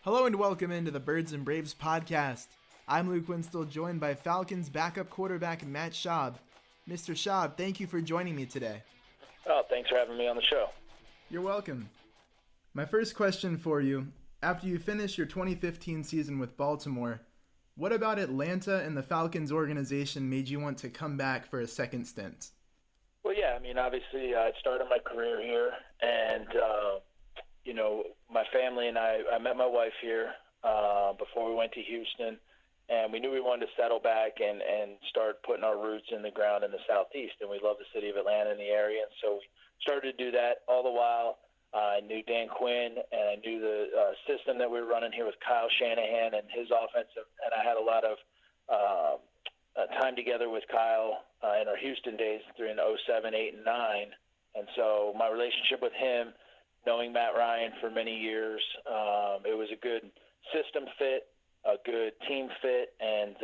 Hello and welcome into the Birds and Braves podcast. I'm Luke Winstel, joined by Falcons backup quarterback Matt Schaub. Mr. Schaub, thank you for joining me today. Oh, thanks for having me on the show. You're welcome. My first question for you, after you finish your 2015 season with Baltimore, what about Atlanta and the Falcons organization made you want to come back for a second stint? Well, yeah, obviously I started my career here, and, my family and I met my wife here before we went to Houston, and we knew we wanted to settle back and start putting our roots in the ground in the Southeast, and we love the city of Atlanta and the area, and so we started to do that. All the while, I knew Dan Quinn, and I knew the system that we were running here with Kyle Shanahan and his offense, and I had a lot of time together with Kyle in our Houston days during 07, 8, and 9, and so my relationship with him, knowing Matt Ryan for many years, it was a good system fit, a good team fit, and,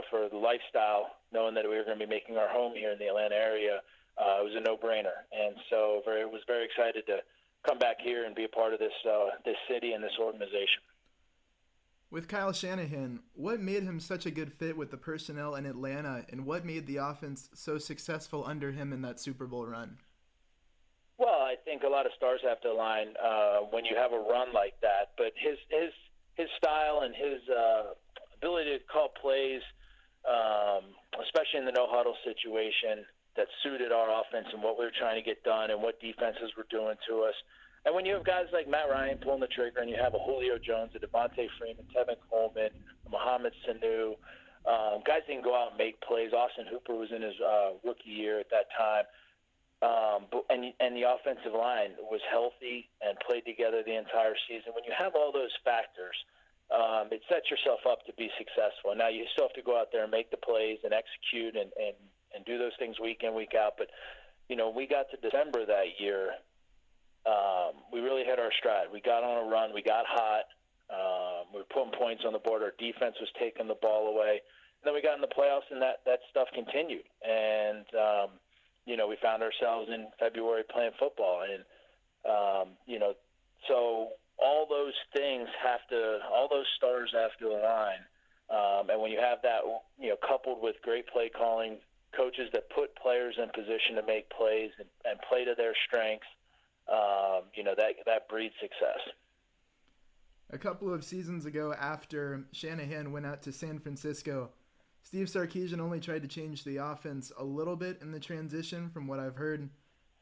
for the lifestyle, knowing that we were going to be making our home here in the Atlanta area, it was a no-brainer. And so was very excited to come back here and be a part of this city and this organization. With Kyle Shanahan, what made him such a good fit with the personnel in Atlanta, and what made the offense so successful under him in that Super Bowl run? Well, I think a lot of stars have to align when you have a run like that. But his style and his ability to call plays, especially in the no-huddle situation, that suited our offense and what we were trying to get done and what defenses were doing to us. And when you have guys like Matt Ryan pulling the trigger and you have a Julio Jones, a Devontae Freeman, Tevin Coleman, Mohamed Sanu, guys that can go out and make plays. Austin Hooper was in his rookie year at that time. And the offensive line was healthy and played together the entire season. When you have all those factors, it sets yourself up to be successful. Now you still have to go out there and make the plays and execute and do those things week in, week out. But, we got to December that year, we really hit our stride. We got on a run. We got hot. We were putting points on the board. Our defense was taking the ball away. And then we got in the playoffs, and that stuff continued. And, we found ourselves in February playing football. And, so all those things all those stars have to align. And when you have that, coupled with great play calling, coaches that put players in position to make plays and play to their strengths, that breeds success. A couple of seasons ago, after Shanahan went out to San Francisco, Steve Sarkisian only tried to change the offense a little bit in the transition from what I've heard.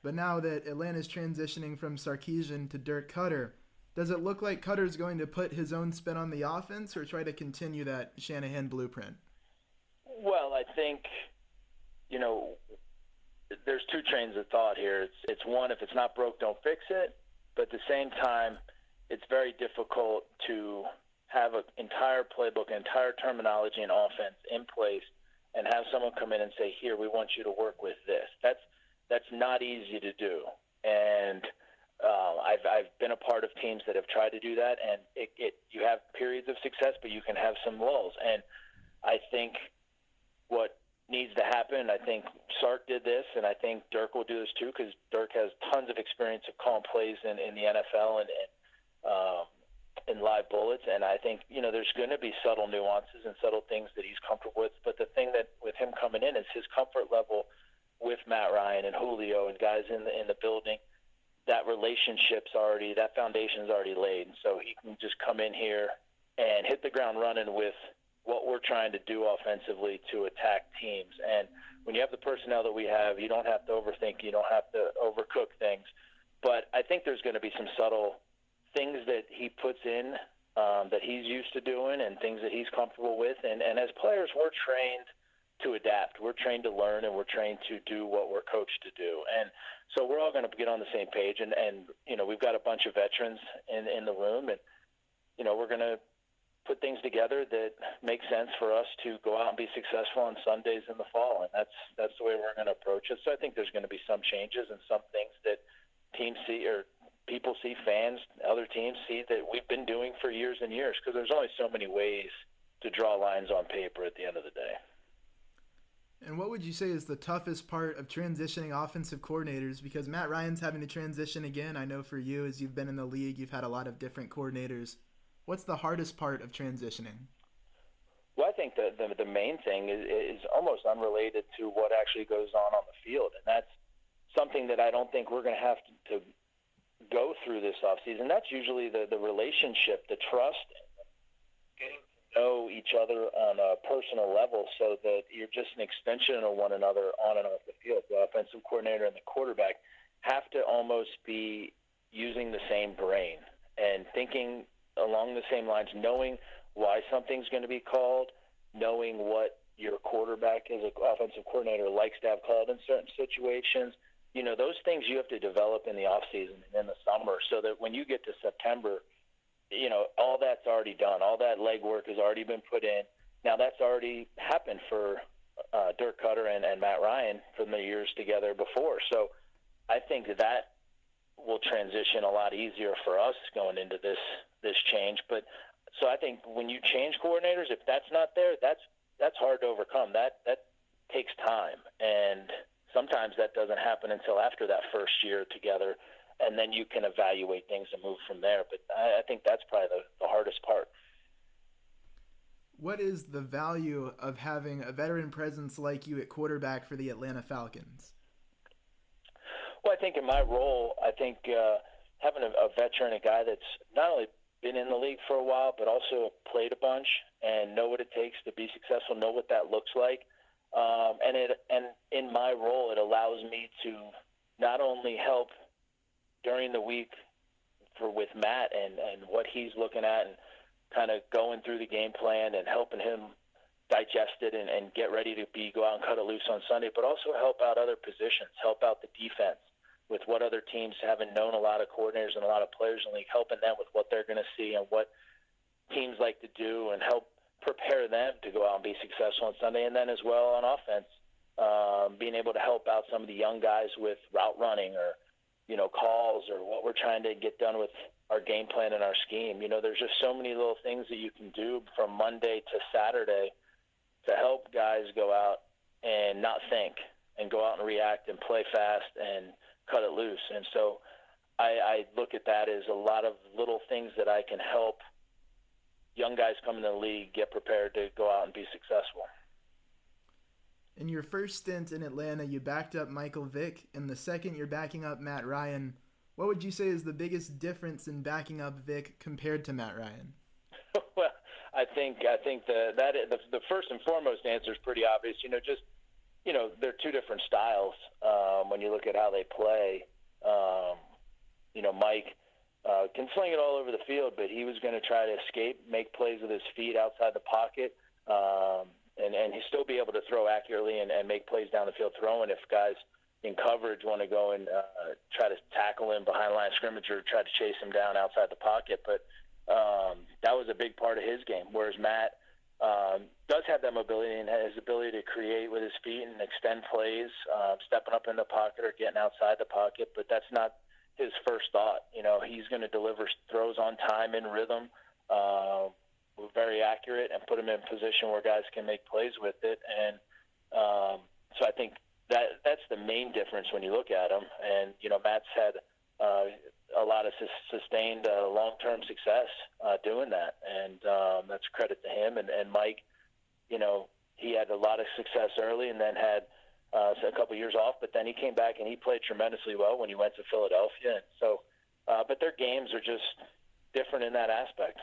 But now that Atlanta's transitioning from Sarkisian to Dirk Koetter, does it look like Koetter's going to put his own spin on the offense or try to continue that Shanahan blueprint? Well, I think, there's two trains of thought here. It's one, if it's not broke, don't fix it. But at the same time, it's very difficult to have an entire playbook, entire terminology and offense in place and have someone come in and say, here, we want you to work with this. That's not easy to do. And I've been a part of teams that have tried to do that, and you have periods of success, but you can have some lulls. And I think what needs to happen, I think Sark did this, and I think Dirk will do this too, because Dirk has tons of experience of calling plays in the NFL and in live bullets. And I think, there's going to be subtle nuances and subtle things that he's comfortable with. But the thing that with him coming in is his comfort level with Matt Ryan and Julio and guys in the building. That that foundation's already laid. So he can just come in here and hit the ground running with what we're trying to do offensively to attack teams. And when you have the personnel that we have, you don't have to overthink. You don't have to overcook things. But I think there's going to be some subtle things that he puts in that he's used to doing and things that he's comfortable with. And as players, we're trained to adapt. We're trained to learn, and we're trained to do what we're coached to do. And so we're all going to get on the same page. And we've got a bunch of veterans in the room, and, we're going to put things together that make sense for us to go out and be successful on Sundays in the fall. And that's the way we're going to approach it. So I think there's going to be some changes and some things that teams see or people see, fans, other teams see that we've been doing for years and years, because there's only so many ways to draw lines on paper at the end of the day. And what would you say is the toughest part of transitioning offensive coordinators? Because Matt Ryan's having to transition again. I know for you, as you've been in the league, you've had a lot of different coordinators. What's the hardest part of transitioning? Well, I think the main thing is almost unrelated to what actually goes on the field, and that's something that I don't think we're going to have to go through this offseason. That's usually the relationship, the trust, getting to know each other on a personal level so that you're just an extension of one another on and off the field. The offensive coordinator and the quarterback have to almost be using the same brain and thinking along the same lines, knowing why something's going to be called, knowing what your quarterback as an offensive coordinator likes to have called in certain situations. You know, those things you have to develop in the offseason and in the summer so that when you get to September, you know, all that's already done. All that legwork has already been put in. Now, that's already happened for Dirk Koetter and Matt Ryan from the years together before. So I think that will transition a lot easier for us going into this change. But so I think when you change coordinators, if that's not there, that's hard to overcome. That takes time, and sometimes that doesn't happen until after that first year together, and then you can evaluate things and move from there. But I think that's probably the hardest part. What is the value of having a veteran presence like you at quarterback for the Atlanta Falcons? Well, I think in my role, having a veteran, a guy that's not only been in the league for a while, but also played a bunch and know what it takes to be successful, know what that looks like. And in my role, it allows me to not only help during the week with Matt and what he's looking at and kind of going through the game plan and helping him digest it and get ready to go out and cut it loose on Sunday, but also help out other positions, help out the defense with what other teams haven't known a lot of coordinators and a lot of players in the league, helping them with what they're going to see and what teams like to do and help prepare them to go out and be successful on Sunday. And then as well on offense, being able to help out some of the young guys with route running or, you know, calls or what we're trying to get done with our game plan and our scheme. You know, there's just so many little things that you can do from Monday to Saturday to help guys go out and not think and go out and react and play fast and cut it loose. And so I look at that as a lot of little things that I can help young guys coming to the league get prepared to go out and be successful. In your first stint in Atlanta, you backed up Michael Vick. In the second, you're backing up Matt Ryan. What would you say is the biggest difference in backing up Vick compared to Matt Ryan? Well, I think the first and foremost answer is pretty obvious. They're two different styles when you look at how they play. Mike can sling it all over the field, but he was going to try to escape, make plays with his feet outside the pocket, and he'll still be able to throw accurately and make plays down the field throwing if guys in coverage want to go and try to tackle him behind the line of scrimmage or try to chase him down outside the pocket. But that was a big part of his game, whereas Matt does have that mobility and his ability to create with his feet and extend plays, stepping up in the pocket or getting outside the pocket, but that's not his first thought. You know, he's going to deliver throws on time in rhythm, very accurate, and put him in a position where guys can make plays with it. And so I think that's the main difference when you look at him. And, Matt's had a lot of sustained long-term success doing that, and that's credit to him. And Mike, he had a lot of success early and then had a couple years off, but then he came back and he played tremendously well when he went to Philadelphia. And so, but their games are just different in that aspect.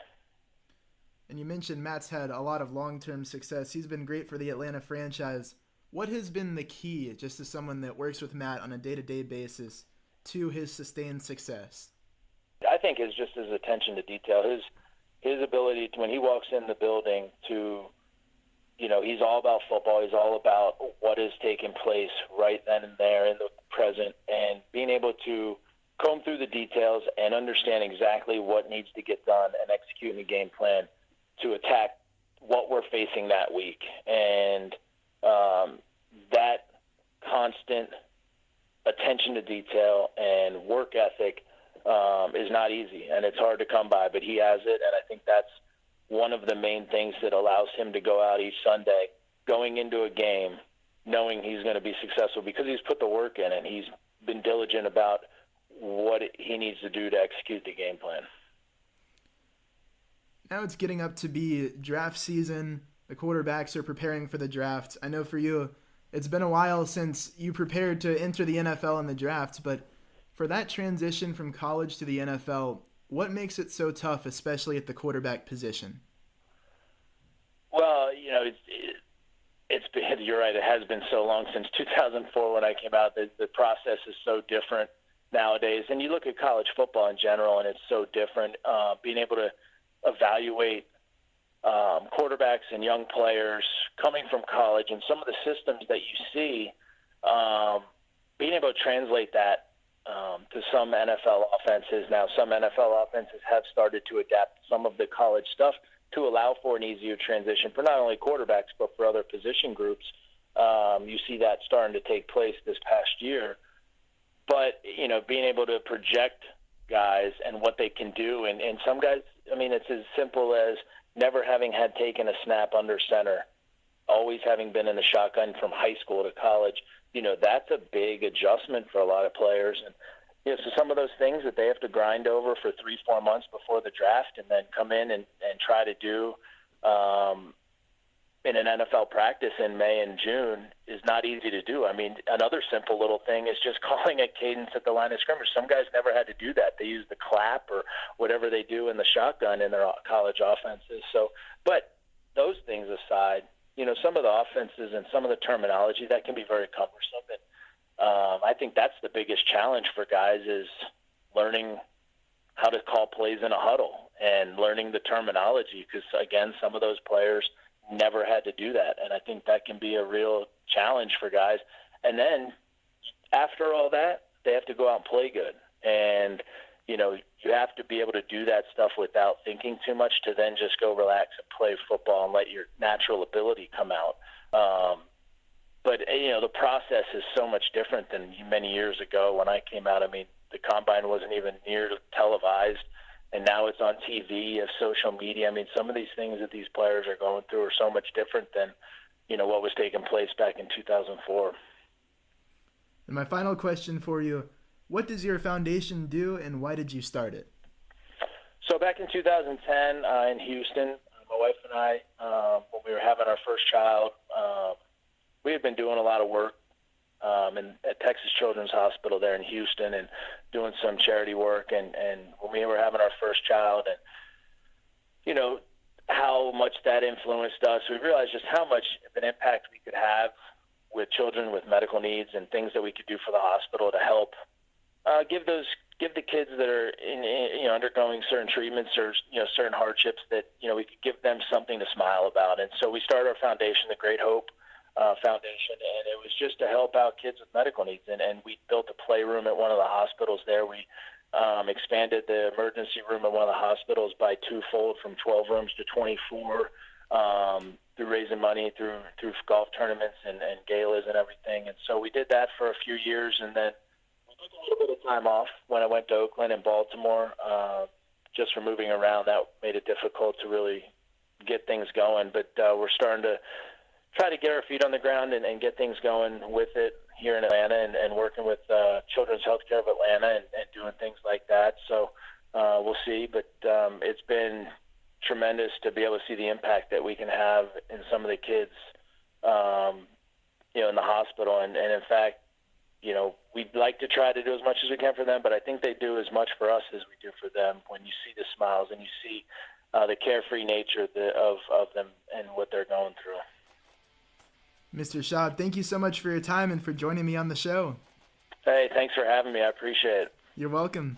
And you mentioned Matt's had a lot of long-term success. He's been great for the Atlanta franchise. What has been the key, just as someone that works with Matt on a day-to-day basis, to his sustained success? I think it's just his attention to detail, his ability to, when he walks in the building, to, he's all about football. He's all about what is taking place right then and there in the present, and being able to comb through the details and understand exactly what needs to get done and executing the game plan to attack what we're facing that week. And that constant attention to detail and work ethic is not easy, and it's hard to come by, but he has it, and I think that's one of the main things that allows him to go out each Sunday, going into a game, knowing he's going to be successful because he's put the work in and he's been diligent about what he needs to do to execute the game plan. Now it's getting up to be draft season. The quarterbacks are preparing for the draft. I know for you, it's been a while since you prepared to enter the NFL and the draft, but for that transition from college to the NFL, what makes it so tough, especially at the quarterback position? Well, you're right. It has been so long since 2004 when I came out. The process is so different nowadays. And you look at college football in general, and it's so different. Being able to evaluate quarterbacks and young players coming from college and some of the systems that you see, being able to translate that to some NFL offenses. Now, some NFL offenses have started to adapt some of the college stuff to allow for an easier transition for not only quarterbacks but for other position groups. You see that starting to take place this past year. But, being able to project guys and what they can do, and some guys, it's as simple as never having had taken a snap under center, always having been in the shotgun from high school to college. That's a big adjustment for a lot of players. And so some of those things that they have to grind over for 3-4 months before the draft and then come in and try to do in an NFL practice in May and June is not easy to do. Another simple little thing is just calling a cadence at the line of scrimmage. Some guys never had to do that. They use the clap or whatever they do in the shotgun in their college offenses. But those things aside, some of the offenses and some of the terminology, that can be very cumbersome. And I think that's the biggest challenge for guys is learning how to call plays in a huddle and learning the terminology because, again, some of those players never had to do that. And I think that can be a real challenge for guys. And then after all that, they have to go out and play good. And, you have to be able to do that stuff without thinking too much to then just go relax and play football and let your natural ability come out. But the process is so much different than many years ago when I came out. The combine wasn't even near televised, and now it's on TV, you have social media. Some of these things that these players are going through are so much different than, what was taking place back in 2004. And my final question for you, what does your foundation do and why did you start it? So back in 2010 in Houston, my wife and I, when we were having our first child, we had been doing a lot of work at Texas Children's Hospital there in Houston and doing some charity work. And when we were having our first child and, how much that influenced us, we realized just how much of an impact we could have with children with medical needs and things that we could do for the hospital to help give the kids that are undergoing certain treatments or certain hardships that we could give them something to smile about. And so we started our foundation, the Great Hope Foundation, and it was just to help out kids with medical needs. And we built a playroom at one of the hospitals there. We expanded the emergency room at one of the hospitals by twofold from 12 rooms to 24 through raising money through golf tournaments and galas and everything. And so we did that for a few years, and then we took a little bit of time off when I went to Oakland and Baltimore. Just for moving around, that made it difficult to really get things going. But we're starting to try to get our feet on the ground and get things going with it here in Atlanta and working with Children's Healthcare of Atlanta and doing things like that. So we'll see. But it's been tremendous to be able to see the impact that we can have in some of the kids, in the hospital. And in fact, we'd like to try to do as much as we can for them, but I think they do as much for us as we do for them when you see the smiles and you see the carefree nature of them and what they're going through. Mr. Schaub, thank you so much for your time and for joining me on the show. Hey, thanks for having me. I appreciate it. You're welcome.